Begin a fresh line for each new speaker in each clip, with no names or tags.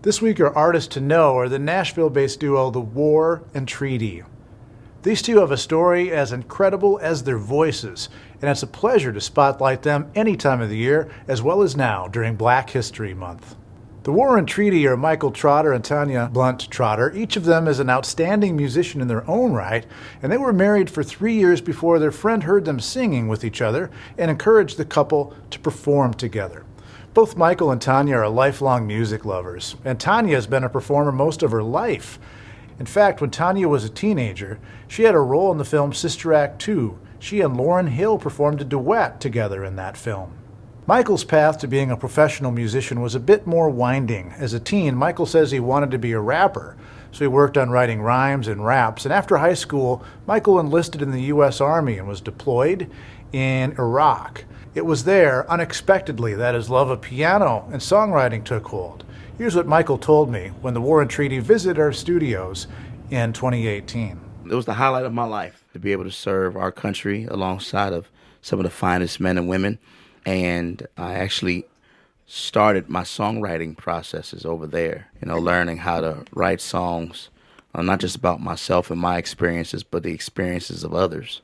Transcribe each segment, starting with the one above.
This week, our artists to know are the Nashville-based duo The War and Treaty. These two have a story as incredible as their voices, and it's a pleasure to spotlight them any time of the year, as well as now during Black History Month. The War and Treaty are Michael Trotter and Tanya Blunt Trotter. Each of them is an outstanding musician in their own right, and they were married for 3 years before their friend heard them singing with each other and encouraged the couple to perform together. Both Michael and Tanya are lifelong music lovers, and Tanya has been a performer most of her life. In fact, when Tanya was a teenager, she had a role in the film Sister Act 2. She and Lauryn Hill performed a duet together in that film. Michael's path to being a professional musician was a bit more winding. As a teen, Michael says he wanted to be a rapper, so he worked on writing rhymes and raps. And after high school, Michael enlisted in the U.S. Army and was deployed in Iraq. It was there, unexpectedly, that his love of piano and songwriting took hold. Here's what Michael told me when the War and Treaty visited our studios in 2018.
It was the highlight of my life to be able to serve our country alongside of some of the finest men and women. And I actually started my songwriting processes over there, learning how to write songs, not just about myself and my experiences, but the experiences of others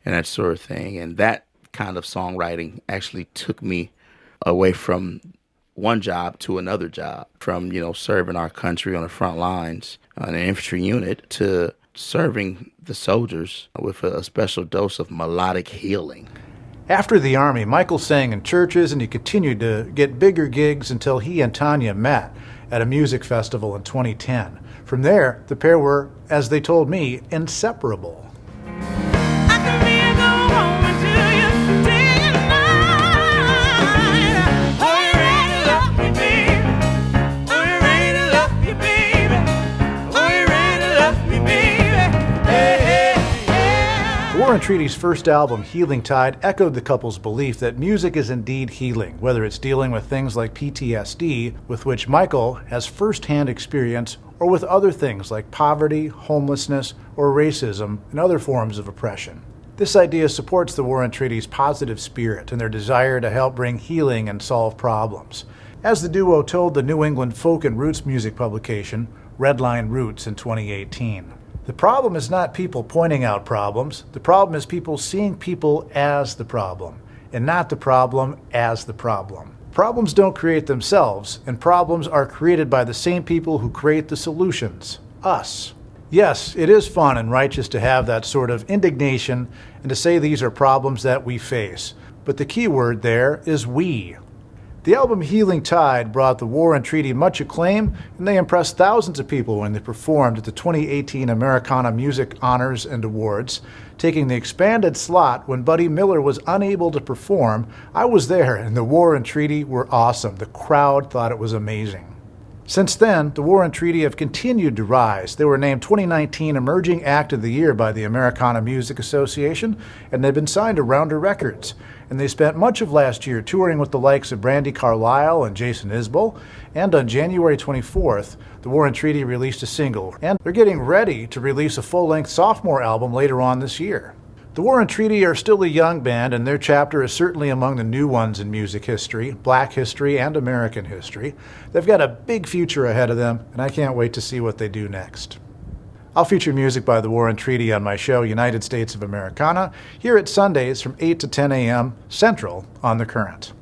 and that sort of thing. And that kind of songwriting actually took me away from one job to another job, from, serving our country on the front lines on an infantry unit to serving the soldiers with a special dose of melodic healing.
After the Army, Michael sang in churches and he continued to get bigger gigs until he and Tanya met at a music festival in 2010. From there, the pair were, as they told me, inseparable. War and Treaty's first album, Healing Tide, echoed the couple's belief that music is indeed healing, whether it's dealing with things like PTSD, with which Michael has first-hand experience, or with other things like poverty, homelessness, or racism and other forms of oppression. This idea supports the War and Treaty's positive spirit and their desire to help bring healing and solve problems. As the duo told the New England folk and roots music publication, Redline Roots, in 2018. The problem is not people pointing out problems. The problem is people seeing people as the problem, and not the problem as the problem. Problems don't create themselves, and problems are created by the same people who create the solutions, us. Yes, it is fun and righteous to have that sort of indignation and to say these are problems that we face, but the key word there is we. The album Healing Tide brought the War and Treaty much acclaim, and they impressed thousands of people when they performed at the 2018 Americana Music Honors and Awards. Taking the expanded slot when Buddy Miller was unable to perform, I was there, and the War and Treaty were awesome. The crowd thought it was amazing. Since then, the War and Treaty have continued to rise. They were named 2019 Emerging Act of the Year by the Americana Music Association, and they've been signed to Rounder Records. And they spent much of last year touring with the likes of Brandi Carlile and Jason Isbell. And on January 24th, the War and Treaty released a single, and they're getting ready to release a full-length sophomore album later on this year. The War and Treaty are still a young band, and their chapter is certainly among the new ones in music history, Black history, and American history. They've got a big future ahead of them, and I can't wait to see what they do next. I'll feature music by the War and Treaty on my show, United States of Americana, here at Sundays from 8 to 10 a.m. Central on The Current.